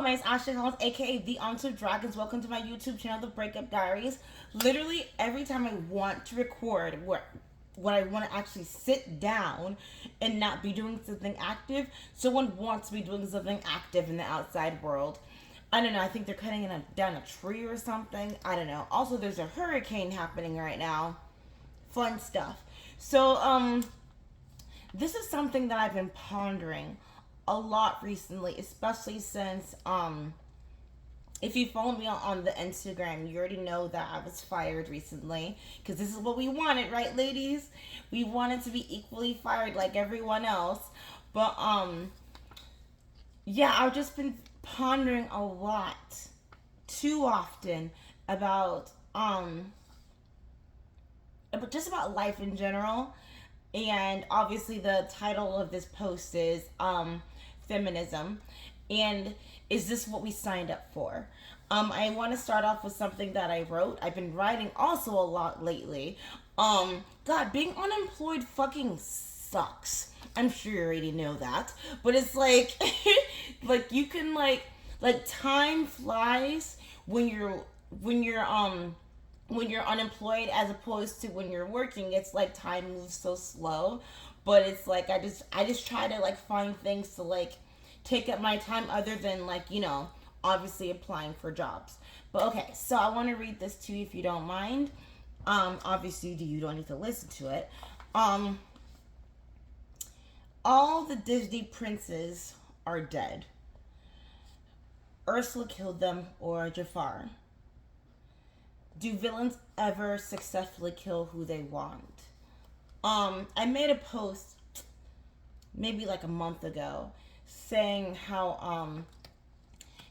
my name is Ashley Collins, aka The Onto Dragons. Welcome to my YouTube channel, The Breakup Diaries. Literally, every time I want to record what I want to actually sit down and not be doing something active, someone wants to be doing something active in the outside world. I don't know. I think they're cutting down a tree or something. I don't know. Also, there's a hurricane happening right now. Fun stuff. So, this is something that I've been pondering a lot recently, especially since if you follow me on the Instagram, you already know that I was fired recently, because this is what we wanted, right, ladies? We wanted to be equally fired like everyone else. But yeah, I've just been pondering a lot, too often, about just about life in general. And obviously the title of this post is Feminism. And is this what we signed up for? I want to start off with something that I wrote. I've been writing also a lot lately. God, being unemployed fucking sucks. I'm sure you already know that. But it's like like you can like time flies when you're unemployed, as opposed to when you're working. It's like time moves so slow. But it's like I just try to like find things to like take up my time, other than like, obviously applying for jobs. But okay, so I want to read this to you if you don't mind. Obviously you don't need to listen to it. All the Disney princes are dead. Ursula killed them, or Jafar. Do villains ever successfully kill who they want? I made a post maybe like a month ago saying how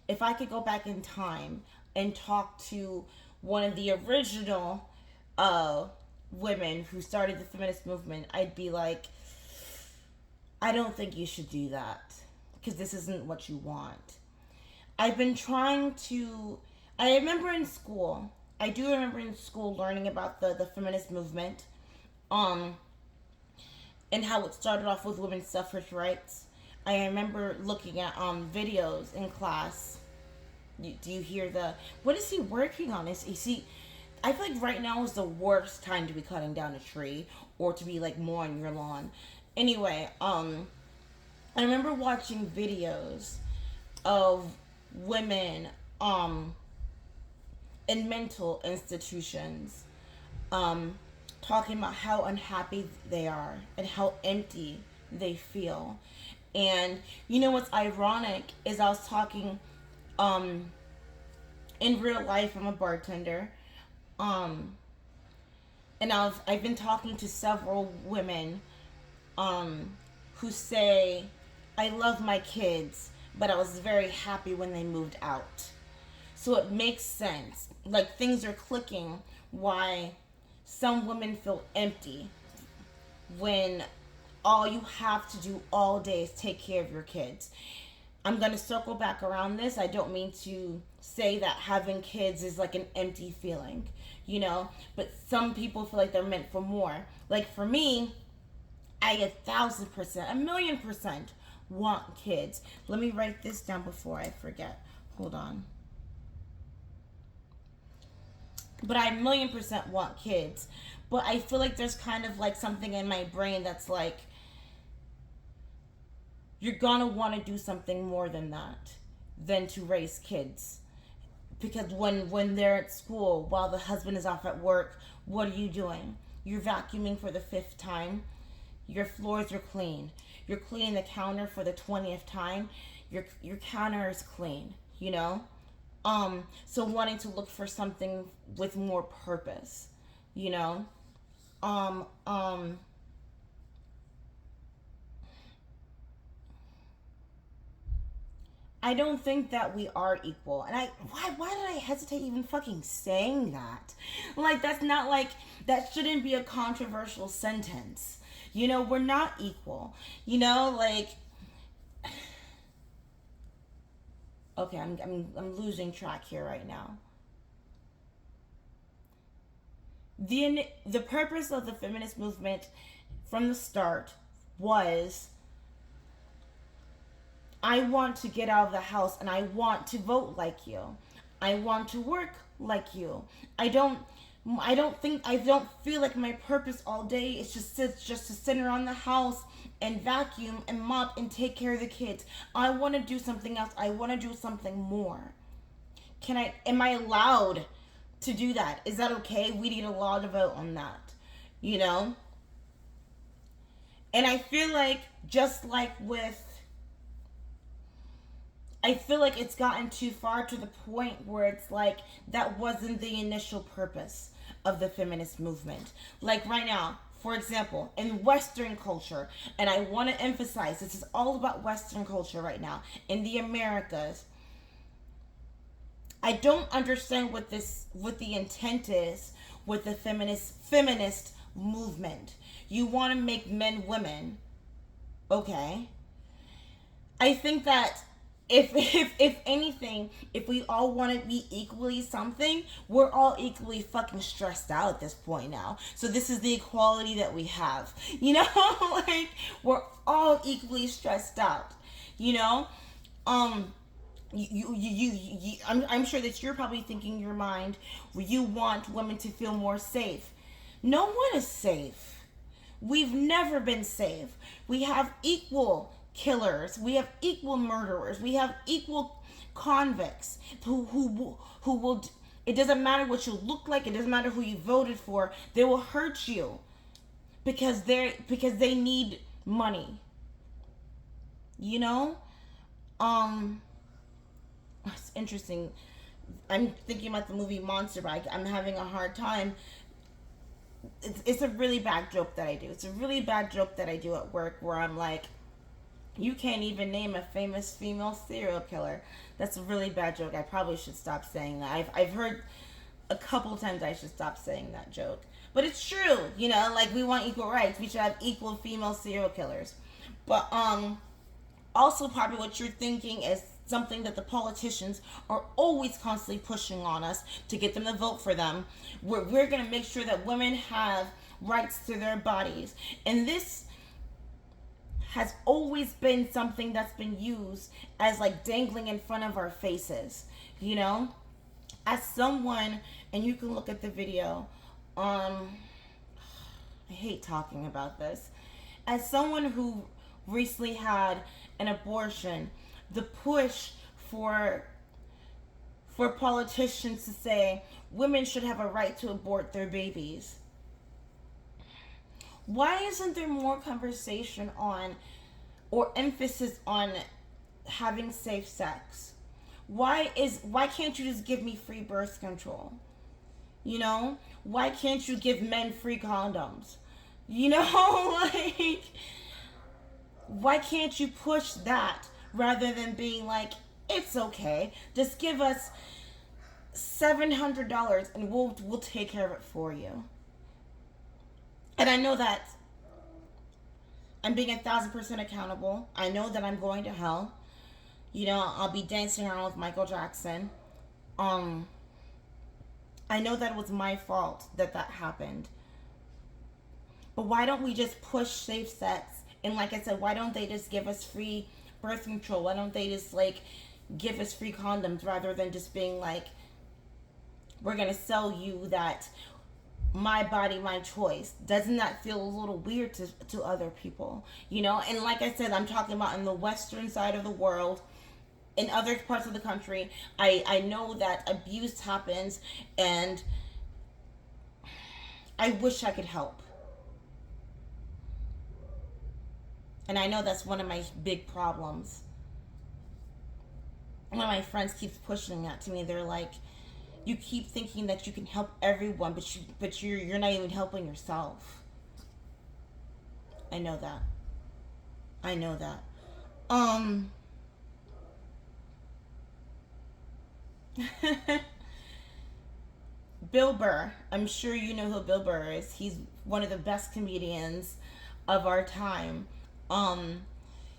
if I could go back in time and talk to one of the original women who started the feminist movement, I'd be like, I don't think you should do that, because this isn't what you want. I've been trying to. I remember in school. I do remember in school learning about the feminist movement, and how it started off with women's suffrage rights. I remember looking at videos in class. Do you hear the? What is he working on? Is he? I feel like right now is the worst time to be cutting down a tree or to be like mowing your lawn. Anyway, I remember watching videos of women in mental institutions talking about how unhappy they are and how empty they feel. And you know what's ironic is I was talking in real life. I'm a bartender. And I've been talking to several women who say, I love my kids, but I was very happy when they moved out. So it makes sense. Like, things are clicking why some women feel empty when all you have to do all day is take care of your kids. I'm going to circle back around this. I don't mean to say that having kids is like an empty feeling, but some people feel like they're meant for more. Like for me, I 1,000%, 1,000,000% want kids. Let me write this down before I forget. Hold on. But I 1,000,000% want kids. But I feel like there's kind of like something in my brain that's like, you're gonna want to do something more than that, than to raise kids. Because when they're at school while the husband is off at work, what are you doing? You're vacuuming for the 5th time. Your floors are clean. You're cleaning the counter for the 20th time. Your counter is clean, So wanting to look for something with more purpose, um um I don't think that we are equal. And why did I hesitate even fucking saying that? Like, that's not like, that shouldn't be a controversial sentence. We're not equal. Like, okay, I'm losing track here right now. The purpose of the feminist movement from the start was I want to get out of the house and I want to vote like you. I want to work like you. I don't I don't feel like my purpose all day is just to sit around the house and vacuum and mop and take care of the kids. I want to do something else. I want to do something more. Am I allowed to do that? Is that okay? We need a law to vote on that. You know? And I feel like just like with I feel like it's gotten too far to the point where it's like that wasn't the initial purpose of the feminist movement. Like right now, for example, in Western culture, and I want to emphasize this is all about Western culture right now, in the Americas. I don't understand what the intent is with the feminist movement. You want to make men women. Okay. I think that if anything, if we all want to be equally something, we're all equally fucking stressed out at this point now. So this is the equality that we have. You know, like we're all equally stressed out. You know, I'm sure that you're probably thinking in your mind, you want women to feel more safe. No one is safe. We've never been safe. We have equal killers. We have equal murderers. We have equal convicts who will. It doesn't matter what you look like. It doesn't matter who you voted for. They will hurt you because they need money. You know, it's interesting. I'm thinking about the movie Monster, but I'm having a hard time. It's a really bad joke that I do. It's a really bad joke that I do at work where I'm like, you can't even name a famous female serial killer. That's a really bad joke. I probably should stop saying that. I've heard a couple times I should stop saying that joke. But it's true, you know, like we want equal rights. We should have equal female serial killers. But also probably what you're thinking is something that the politicians are always constantly pushing on us to get them to vote for them. We're going to make sure that women have rights to their bodies. And this has always been something that's been used as like dangling in front of our faces, you know? As someone, and you can look at the video, I hate talking about this. As someone who recently had an abortion, the push for politicians to say women should have a right to abort their babies. Why isn't there more conversation on or emphasis on having safe sex? Why can't you just give me free birth control? You know? Why can't you give men free condoms? You know, like why can't you push that rather than being like, it's okay, just give us $700 and we'll take care of it for you. And I know that I'm being 1,000% accountable. I know that I'm going to hell. You know, I'll be dancing around with Michael Jackson. I know that it was my fault that happened. But why don't we just push safe sex? And like I said, why don't they just give us free birth control? Why don't they just like give us free condoms rather than just being like, we're gonna sell you that my body, my choice? Doesn't that feel a little weird to other people? You know, and like I said, I'm talking about in the Western side of the world. In other parts of the country, I know that abuse happens, and I wish I could help. And I know that's one of my big problems. One of my friends keeps pushing that to me. They're like, you keep thinking that you can help everyone, but you're not even helping yourself. I know that. I know that. Bill Burr. I'm sure you know who Bill Burr is. He's one of the best comedians of our time.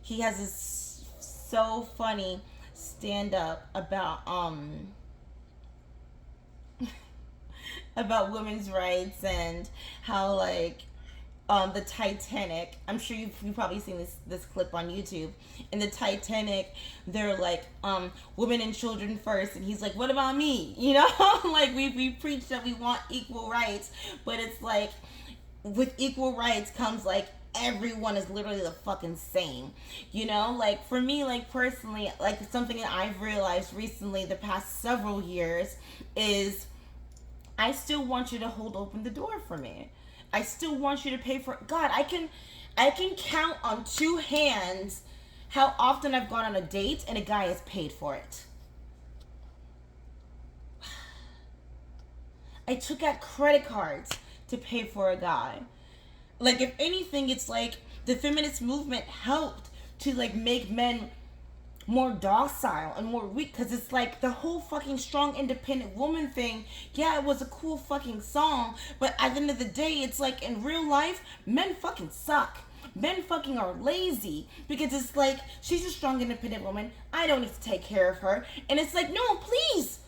He has this so funny stand up about about women's rights and how like the Titanic. I'm sure you've probably seen this clip on YouTube. In the Titanic, they're like, women and children first, and he's like, what about me? You know, like we preach that we want equal rights, but it's like with equal rights comes like everyone is literally the fucking same, you know. Like for me, like personally, like something that I've realized recently the past several years is I still want you to hold open the door for me. I still want you to pay for God. I can count on two hands how often I've gone on a date and a guy has paid for it. I took out credit cards to pay for a guy. Like if anything, it's like the feminist movement helped to like make men more docile and more weak, because it's like the whole fucking strong independent woman thing. Yeah, it was a cool fucking song, but at the end of the day, it's like in real life, men fucking suck. Men fucking are lazy, because it's like she's a strong independent woman, I don't need to take care of her, and it's like, no, please,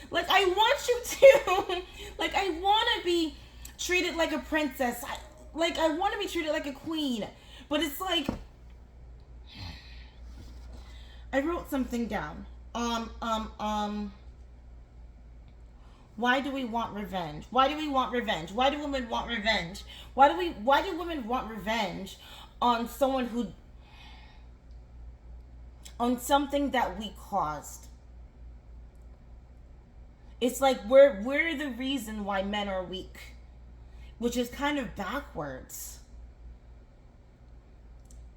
like I want you to like I want to be treated like a princess. I want to be treated like a queen, but it's like I wrote something down. Why do we want revenge? Why do we want revenge? Why do women want revenge? Why do women want revenge on someone who on something that we caused? It's like we're the reason why men are weak, which is kind of backwards.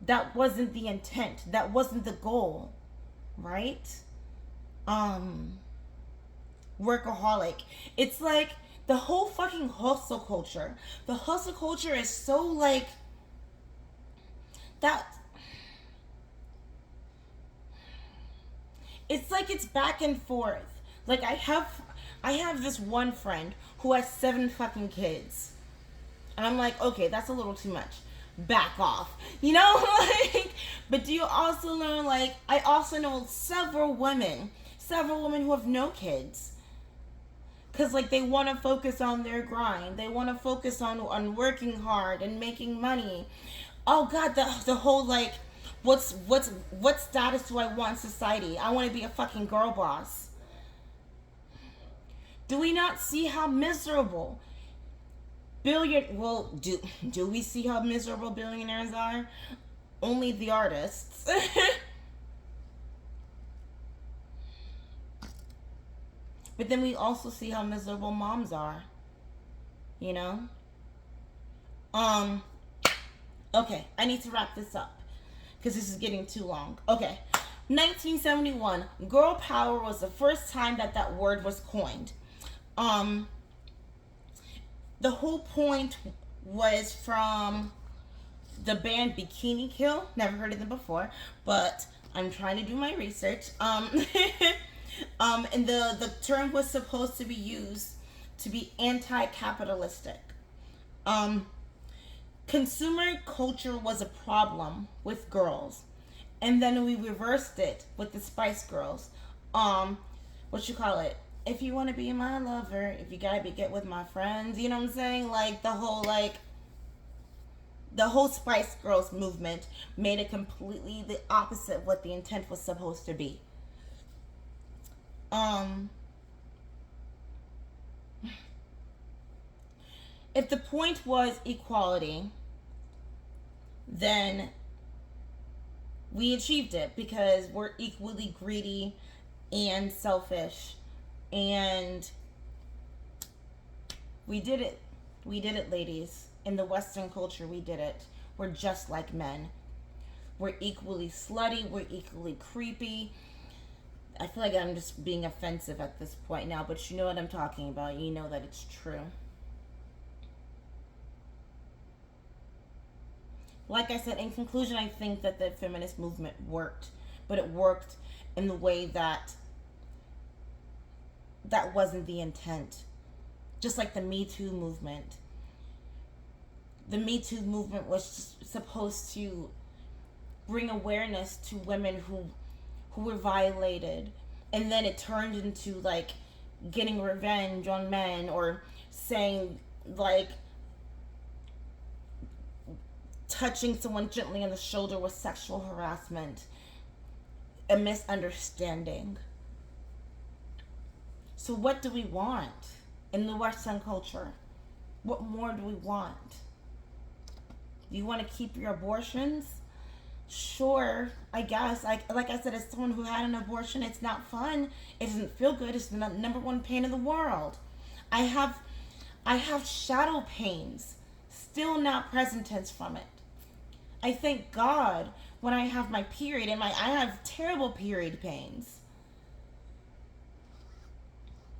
That wasn't the intent. That wasn't the goal. Right? Workaholic. It's like the whole fucking hustle culture. The hustle culture is so like that. It's like it's back and forth. Like I have this one friend who has 7 fucking kids. And I'm like, okay, that's a little too much. Back off, you know. Like, but do you also learn, like I also know several women who have no kids, because like they want to focus on their grind, they want to focus on working hard and making money. Oh god, the whole like what status do I want in society? I want to be a fucking girl boss. Do we not see how miserable do we see how miserable billionaires are? Only the artists. But then we also see how miserable moms are. You know? Okay, I need to wrap this up because this is getting too long. Okay. 1971, girl power was the first time that word was coined. The whole point was from the band Bikini Kill. Never heard of them before, but I'm trying to do my research. And the term was supposed to be used to be anti-capitalistic. Consumer culture was a problem with girls, and then we reversed it with the Spice Girls. What you call it? If you want to be my lover, if you gotta get with my friends, you know what I'm saying? Like the whole Spice Girls movement made it completely the opposite of what the intent was supposed to be. If the point was equality, then we achieved it, because we're equally greedy and selfish. And we did it. We did it, ladies. In the Western culture, we did it. We're just like men. We're equally slutty. We're equally creepy. I feel like I'm just being offensive at this point now, but you know what I'm talking about. You know that it's true. Like I said, in conclusion, I think that the feminist movement worked. But it worked in the way that wasn't the intent. Just like the Me Too movement. The Me Too movement was supposed to bring awareness to women who were violated, and then it turned into like getting revenge on men, or saying like touching someone gently on the shoulder was sexual harassment, a misunderstanding. So what do we want in the Western culture? What more do we want? Do you want to keep your abortions? Sure, I guess. Like I said, as someone who had an abortion, it's not fun. It doesn't feel good. It's the number one pain in the world. I have shadow pains, still not present tense from it. I thank God when I have my period, and I have terrible period pains.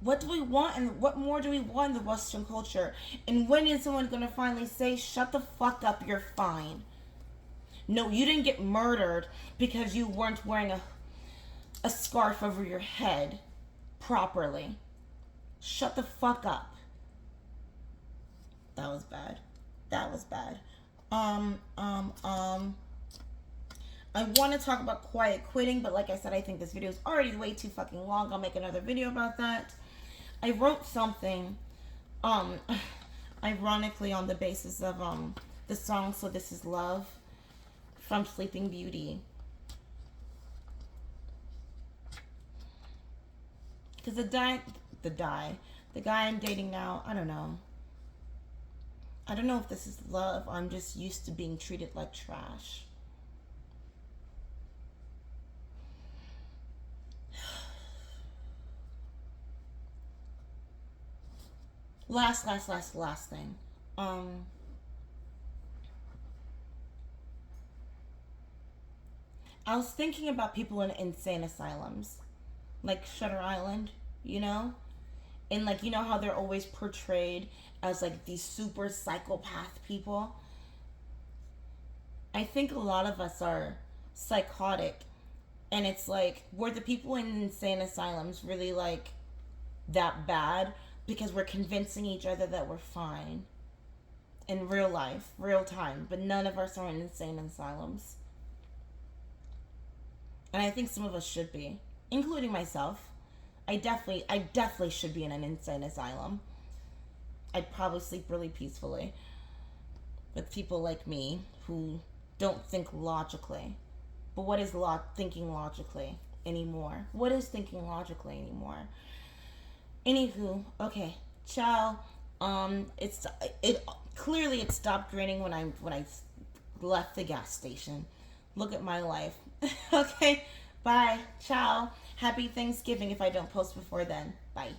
What do we want, and what more do we want in the Western culture? And when is someone going to finally say, shut the fuck up, you're fine? No, you didn't get murdered because you weren't wearing a scarf over your head properly. Shut the fuck up. That was bad. That was bad. I want to talk about quiet quitting, but like I said, I think this video is already way too fucking long. I'll make another video about that. I wrote something, ironically on the basis of, the song So This Is Love from Sleeping Beauty. Because the guy I'm dating now, I don't know. I don't know if this is love or I'm just used to being treated like trash. Last thing. I was thinking about people in insane asylums, like Shutter Island, you know? And like, you know how they're always portrayed as like these super psychopath people? I think a lot of us are psychotic, and it's like, were the people in insane asylums really like that bad? Because we're convincing each other that we're fine in real life, real time, but none of us are in insane asylums. And I think some of us should be, including myself. I definitely should be in an insane asylum. I'd probably sleep really peacefully with people like me who don't think logically. But what is thinking logically anymore? What is thinking logically anymore? Anywho, okay, ciao. It clearly it stopped raining when I left the gas station. Look at my life. Okay, bye, ciao. Happy Thanksgiving if I don't post before then. Bye.